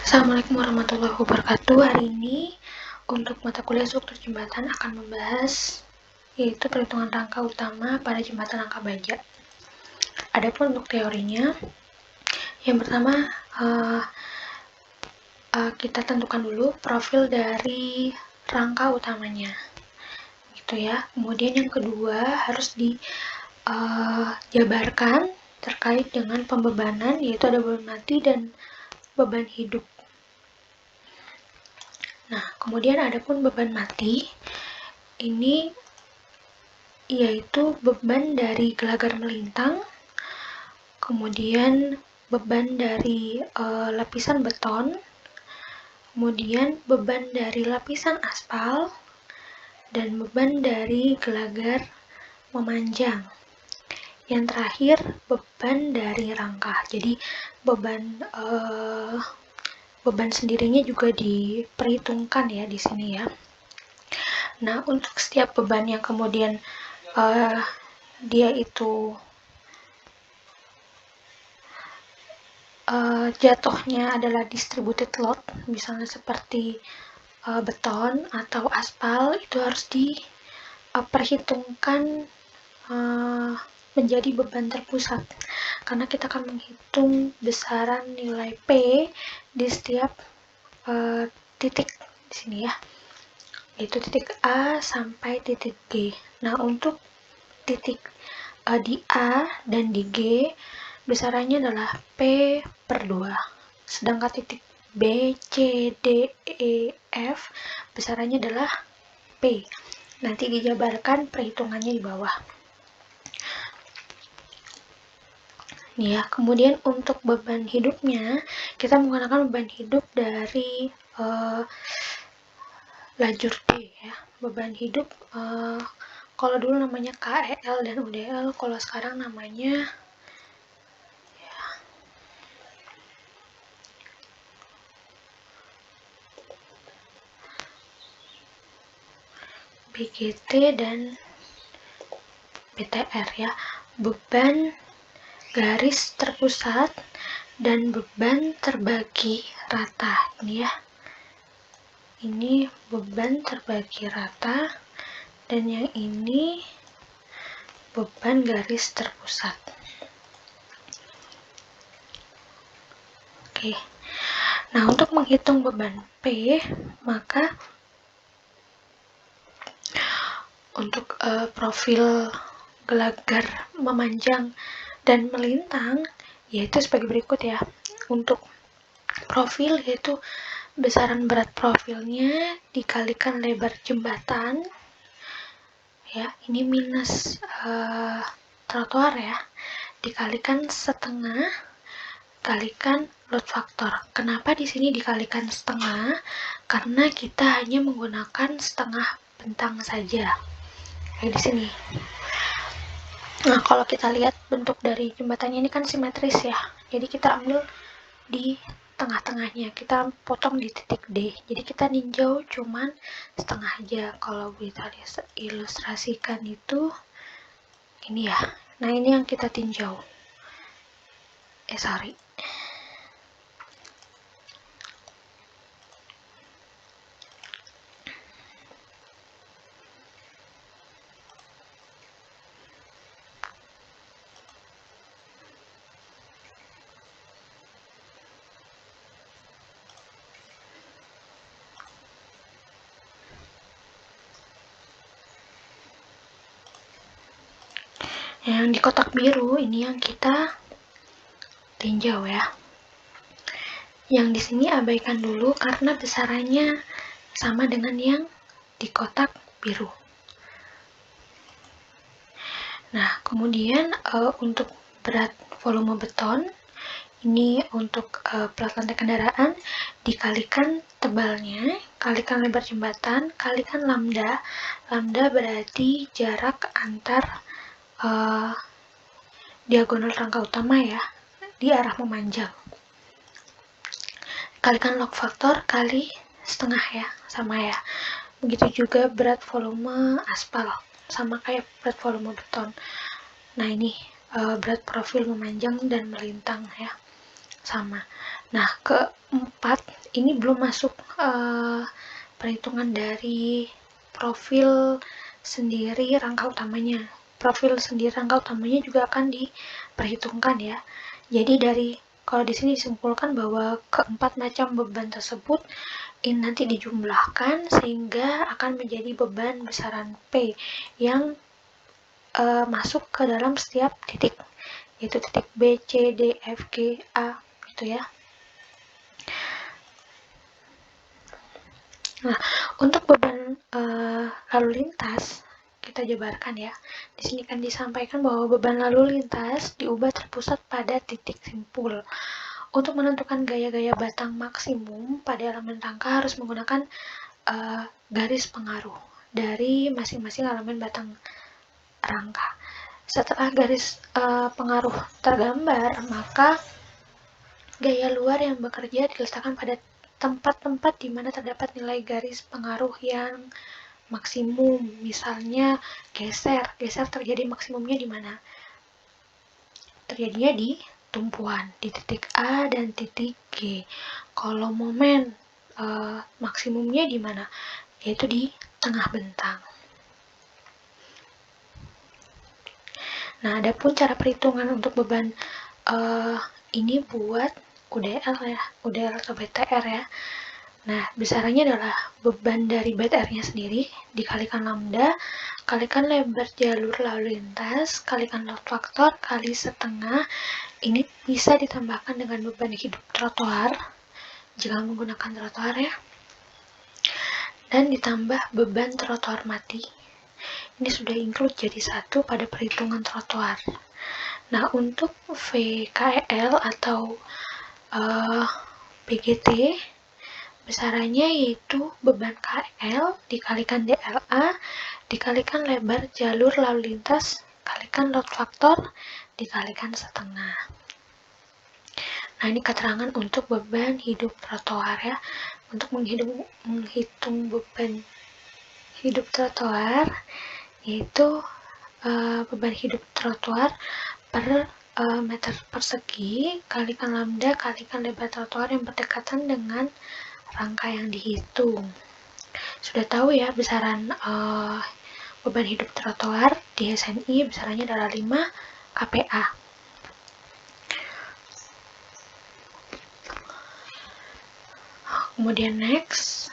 Assalamualaikum warahmatullahi wabarakatuh. Hari ini untuk mata kuliah struktur jembatan akan membahas yaitu perhitungan rangka utama pada jembatan rangka baja. Adapun untuk teorinya, yang pertama kita tentukan dulu profil dari rangka utamanya, gitu ya. Kemudian yang kedua harus dijabarkan terkait dengan pembebanan, yaitu ada beban mati dan beban hidup. Nah, kemudian adapun beban mati, ini yaitu beban dari gelagar melintang, kemudian beban dari lapisan beton, kemudian beban dari lapisan aspal, dan beban dari gelagar memanjang. Yang terakhir, beban dari rangka. Jadi beban sendirinya juga diperhitungkan ya di sini ya. Nah, untuk setiap beban yang kemudian dia itu jatuhnya adalah distributed load, misalnya seperti beton atau aspal, itu harus diperhitungkan menjadi beban terpusat, karena kita akan menghitung besaran nilai P di setiap titik di sini ya, yaitu titik A sampai titik G. Nah, untuk titik di A dan di G besarannya adalah P per 2, sedangkan titik B, C, D, E, F besarannya adalah P. Nanti dijabarkan perhitungannya di bawah. Nih ya, kemudian untuk beban hidupnya, kita menggunakan beban hidup dari lajur D ya. Beban hidup kalau dulu namanya KEL dan UDL, kalau sekarang namanya BGT dan BTR ya. Beban garis terpusat dan beban terbagi rata ini ya. Ini beban terbagi rata dan yang ini beban garis terpusat. Oke. Nah, untuk menghitung beban P, maka untuk profil gelagar memanjang dan melintang yaitu sebagai berikut ya. Untuk profil yaitu besaran berat profilnya dikalikan lebar jembatan ya, ini minus trotoar ya, dikalikan setengah kalikan load factor. Kenapa di sini dikalikan setengah? Karena kita hanya menggunakan setengah bentang saja. Kayak di sini. Nah, kalau kita lihat bentuk dari jembatannya ini kan simetris ya. Jadi kita ambil di tengah-tengahnya, kita potong di titik D. Jadi kita ninjau cuman setengah aja. Kalau kita ilustrasikan itu ini ya. Nah, ini yang kita tinjau. Sorry. Yang di kotak biru ini yang kita tinjau ya. Yang di sini abaikan dulu karena besarannya sama dengan yang di kotak biru. Nah, kemudian untuk berat volume beton, ini untuk plat lantai kendaraan, dikalikan tebalnya, kalikan lebar jembatan, kalikan lambda. Lambda berarti jarak antar diagonal rangka utama ya, di arah memanjang. Kalikan log faktor kali setengah ya, sama ya. Begitu juga berat volume aspal, sama kayak berat volume beton. Nah, ini berat profil memanjang dan melintang ya, sama. Nah, keempat ini belum masuk perhitungan dari profil sendiri rangka utamanya. Profil sendiri rangka utamanya juga akan diperhitungkan ya. Jadi kalau di sini disimpulkan bahwa keempat macam beban tersebut ini nanti dijumlahkan sehingga akan menjadi beban besaran P yang masuk ke dalam setiap titik, yaitu titik B, C, D, F, G, A gitu ya. Nah, untuk beban lalu lintas kita jabarkan ya. Di sini kan disampaikan bahwa beban lalu lintas diubah terpusat pada titik simpul. Untuk menentukan gaya-gaya batang maksimum pada elemen rangka harus menggunakan garis pengaruh dari masing-masing elemen batang rangka. Setelah garis pengaruh tergambar, maka gaya luar yang bekerja diletakkan pada tempat-tempat di mana terdapat nilai garis pengaruh yang maksimum. Misalnya geser terjadi maksimumnya di mana? Terjadinya di tumpuan, di titik A dan titik G. Kalau momen maksimumnya di mana? Yaitu di tengah bentang. Nah, adapun cara perhitungan untuk beban ini buat UDL ya, UDL atau BTR ya. Nah, besarannya adalah beban dari BTR-nya sendiri dikalikan lambda, kalikan lebar jalur lalu lintas, kalikan load factor, kali setengah. Ini bisa ditambahkan dengan beban hidup trotoar, jika menggunakan trotoar ya. Dan ditambah beban trotoar mati. Ini sudah include jadi satu pada perhitungan trotoar. Nah, untuk VKL atau BGT besarannya yaitu beban KL dikalikan DLA dikalikan lebar jalur lalu lintas kalikan load factor dikalikan setengah. Nah, ini keterangan untuk beban hidup trotoar ya. Untuk menghitung beban hidup trotoar yaitu beban hidup trotoar per meter persegi kalikan lambda kalikan lebar trotoar yang berdekatan dengan rangka yang dihitung. Sudah tahu ya besaran beban hidup trotoar di SNI besarannya adalah 5 kPa. Kemudian next.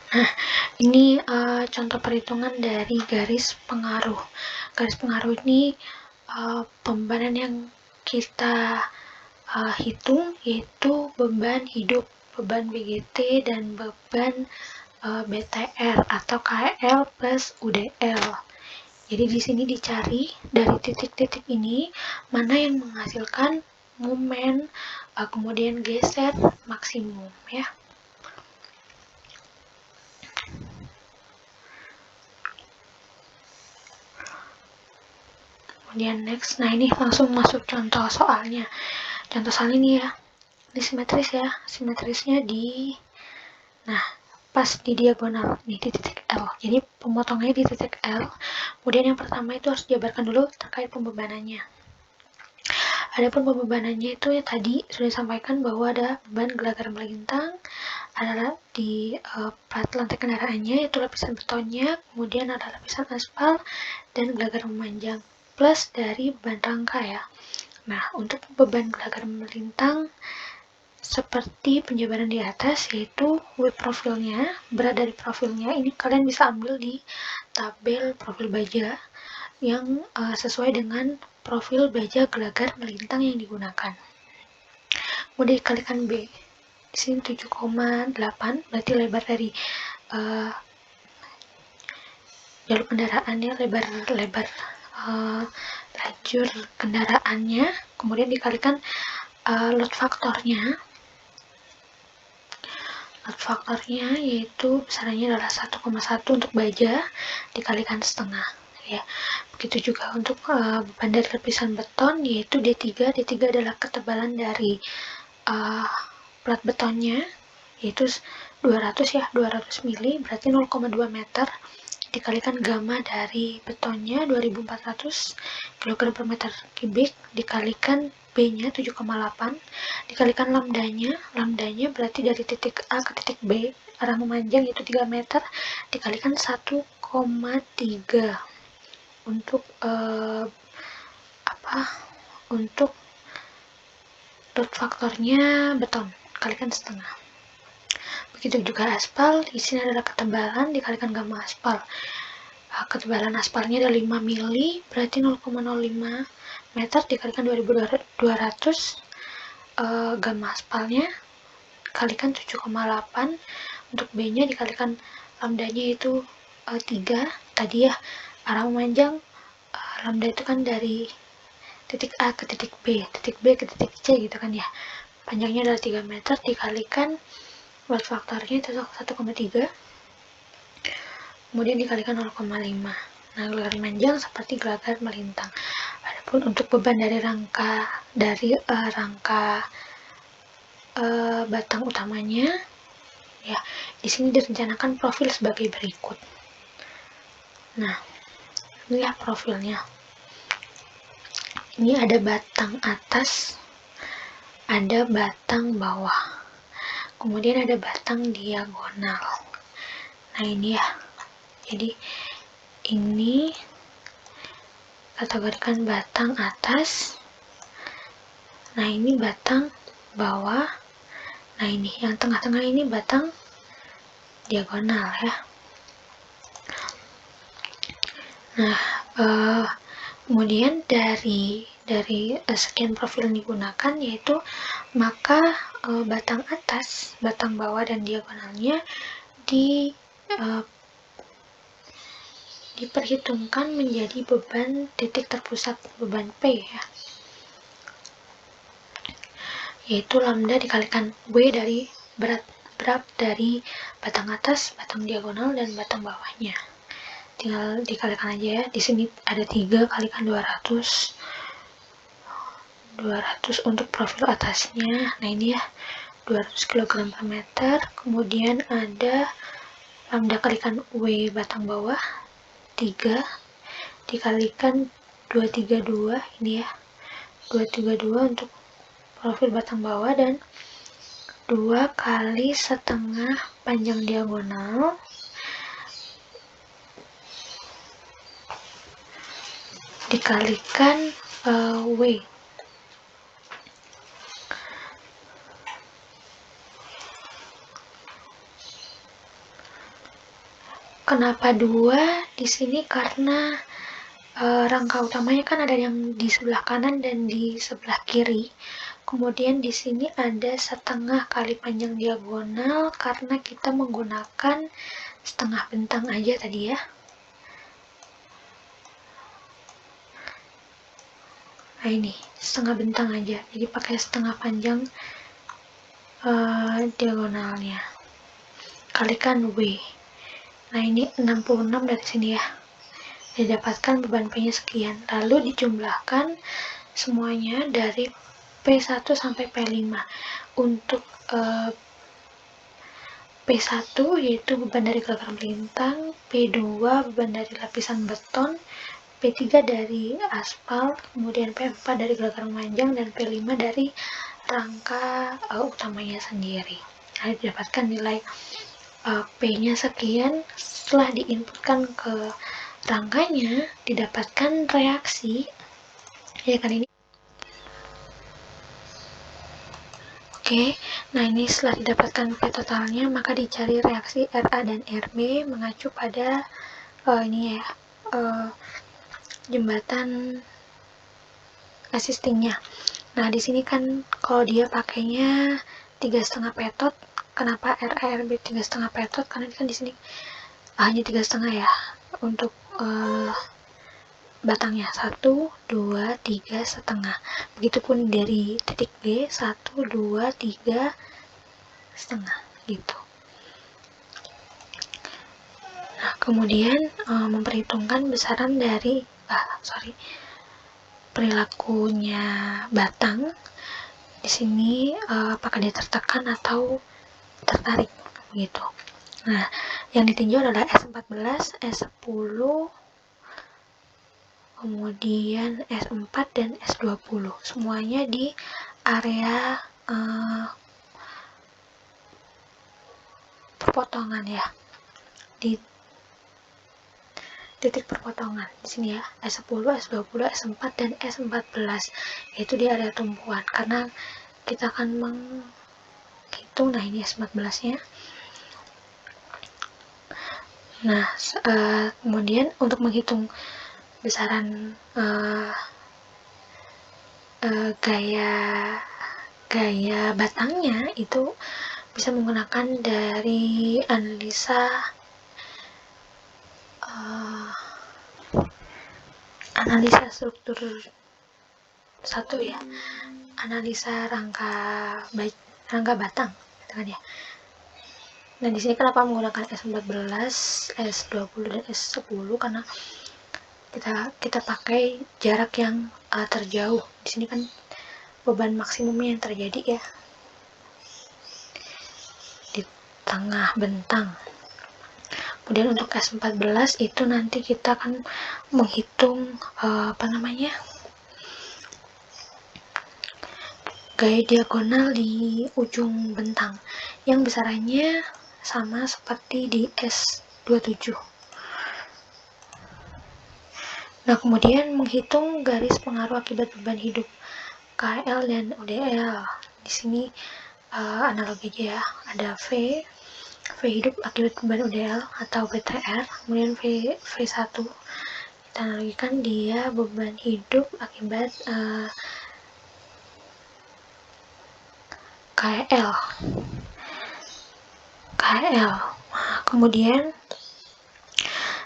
Nah, ini contoh perhitungan dari garis pengaruh. Garis pengaruh ini pembebanan yang kita hitung yaitu beban hidup, beban BGT dan beban BTR atau KL plus UDL. Jadi di sini dicari dari titik-titik ini mana yang menghasilkan momen kemudian geser maksimum ya. Kemudian next, nah ini langsung masuk contoh soalnya. Contoh soal ini ya, ini simetris ya, simetrisnya pas di diagonal, nih di titik L. Jadi pemotongnya di titik L. Kemudian yang pertama itu harus dijabarkan dulu terkait pembebanannya. Adapun pembebanannya itu ya tadi sudah disampaikan bahwa ada beban gelagar melintang, adalah di plat lantai kendaraannya yaitu lapisan betonnya, kemudian ada lapisan aspal dan gelagar memanjang. Plus dari beban rangka ya. Nah, untuk beban gelagar melintang seperti penjabaran di atas yaitu web profilnya, berat dari profilnya ini kalian bisa ambil di tabel profil baja yang sesuai dengan profil baja gelagar melintang yang digunakan. Kemudian dikalikan B. Di sini 7,8 berarti lebar dari jalur kendaraannya, lebar lajur kendaraannya, kemudian dikalikan load faktornya. Load faktornya yaitu besarannya adalah 1,1 untuk baja dikalikan setengah ya. Begitu juga untuk beban dari lapisan beton yaitu D3. D3 adalah ketebalan dari plat betonnya yaitu 200 mili berarti 0,2 meter dikalikan gamma dari betonnya 2400 kg per meter kubik dikalikan B B-nya 7,8 dikalikan lambdanya berarti dari titik A ke titik B arah memanjang itu 3 meter dikalikan 1,3 untuk untuk dot faktornya beton kalikan setengah. Begitu juga aspal, di sini adalah ketebalan dikalikan gamma aspal. Ketebalan aspalnya ada 5 mili, berarti 0,05 meter dikalikan 2200. Gamma aspalnya kalikan 7,8. Untuk B-nya dikalikan lambdanya itu 3. Tadi ya, arah memanjang lambda itu kan dari titik A ke titik B ke titik C gitu kan ya. Panjangnya adalah 3 meter dikalikan buat faktornya itu 1,3, kemudian dikalikan 0,5. Nah, gelagar memanjang seperti gelagar melintang. Adapun untuk beban dari rangka batang utamanya, ya di sini direncanakan profil sebagai berikut. Nah, ini ya profilnya. Ini ada batang atas, ada batang bawah. Kemudian ada batang diagonal. Nah, ini ya. Jadi ini kategorikan batang atas. Nah, ini batang bawah. Nah, ini yang tengah-tengah ini batang diagonal ya. Nah, kemudian dari sekian profil yang digunakan yaitu maka batang atas, batang bawah dan diagonalnya diperhitungkan menjadi beban titik terpusat beban P ya, yaitu lambda dikalikan W dari berat dari batang atas, batang diagonal dan batang bawahnya. Tinggal dikalikan aja ya. Di sini ada 3 kalikan 200 untuk profil atasnya. Nah, ini ya 200 kg per meter. Kemudian ada lambda kalikan W batang bawah 3 dikalikan 232, ini ya 232 untuk profil batang bawah, dan 2 kali setengah panjang diagonal dikalikan W. Kenapa 2 di sini? Karena rangka utamanya kan ada yang di sebelah kanan dan di sebelah kiri. Kemudian di sini ada setengah kali panjang diagonal karena kita menggunakan setengah bentang aja tadi ya. Nah, ini setengah bentang aja, jadi pakai setengah panjang diagonalnya kalikan W. Nah, ini 66 dari sini ya, didapatkan beban P nya sekian, lalu dijumlahkan semuanya dari P1 sampai P5. Untuk P1 yaitu beban dari gelagar melintang, P2 beban dari lapisan beton, P3 dari aspal, kemudian P4 dari gelagar memanjang, dan P5 dari rangka utamanya sendiri. Nah, didapatkan nilai P-nya sekian. Setelah diinputkan ke rangkanya, didapatkan reaksi, ya kan ini. Oke, nah ini setelah didapatkan P totalnya, maka dicari reaksi RA dan RB mengacu pada ini ya, jembatan assistingnya. Nah, di sini kan kalau dia pakainya 3,5 petot. Kenapa RA RB 3,5 petot? Karena kan di sini hanya 3,5 ya untuk batangnya 1, 2, 3 setengah. Begitupun dari titik B 1, 2, 3 setengah gitu. Nah, kemudian memperhitungkan besaran dari perilakunya batang. Di sini apakah dia tertekan atau tertarik begitu. Nah, yang ditinjau adalah S14, S10, kemudian S4 dan S20, semuanya di area perpotongan ya, di titik perpotongan di sini ya, S10, S20, S4 dan S14, yaitu di area tumpuan, karena kita akan menghitung. Nah, ini S14 nya. Nah, kemudian untuk menghitung besaran gaya batangnya itu bisa menggunakan dari analisa struktur satu ya, analisa rangka batang gitu kan ya. Nah, di sini kenapa menggunakan S14, S20 dan S10, karena kita pakai jarak yang terjauh. Di sini kan beban maksimumnya yang terjadi ya di tengah bentang. Kemudian untuk S14 itu nanti kita akan menghitung gaya diagonal di ujung bentang yang besarannya sama seperti di S27. Nah, kemudian menghitung garis pengaruh akibat beban hidup KL dan UDL. Di sini analogi aja ya, ada V hidup akibat beban UDL atau BTR, kemudian V1 kita analogikan dia beban hidup akibat KL. Nah, kemudian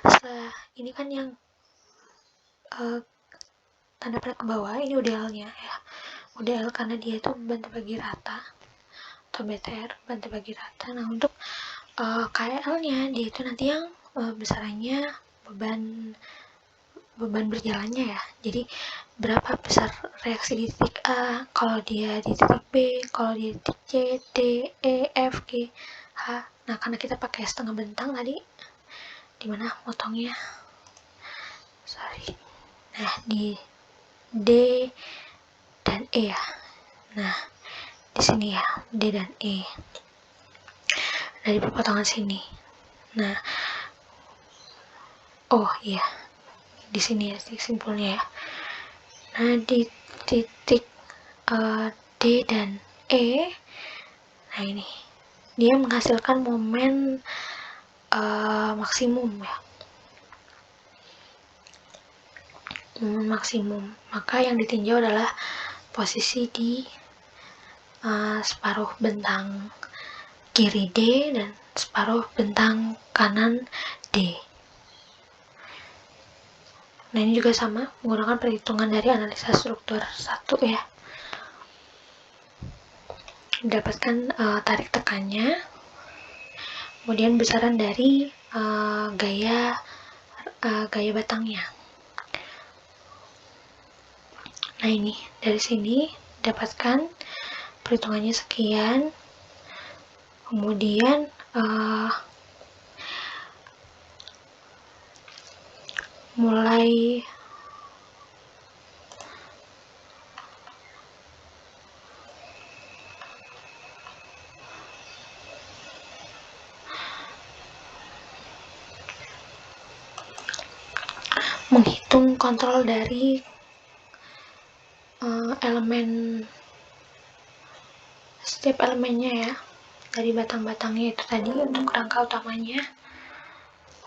setelah ini kan yang tanda petik ke bawah, ini UDL-nya ya. UDL karena dia itu beban terbagi rata, atau BTR beban terbagi rata. Nah, untuk KL-nya dia itu nanti yang besarannya beban berjalannya ya. Jadi berapa besar reaksi di titik A, kalau dia di titik B, kalau dia di titik C, D, E, F, G, H. Nah, karena kita pakai setengah bentang tadi, dimana motongnya? Nah, di D dan E ya. Nah, di sini ya, D dan E. Dari perpotongan sini. Nah, oh iya, di sini ya titik simpulnya ya. Nah, di titik D dan E, nah ini dia menghasilkan momen maksimum ya, maka yang ditinjau adalah posisi di separuh bentang kiri D dan separuh bentang kanan D. Nah, ini juga sama menggunakan perhitungan dari analisa struktur 1 ya. Mendapatkan tarik tekannya, kemudian besaran dari gaya batangnya. Nah, ini dari sini dapatkan perhitungannya sekian, kemudian mulai menghitung kontrol dari setiap elemennya ya, dari batang-batangnya itu tadi untuk rangka utamanya,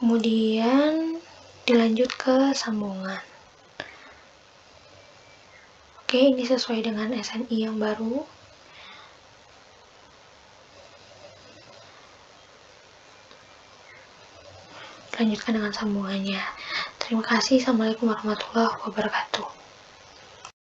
kemudian dilanjut ke sambungan. Oke, ini sesuai dengan SNI yang baru. Lanjutkan dengan sambungannya. Terima kasih. Assalamualaikum warahmatullahi wabarakatuh.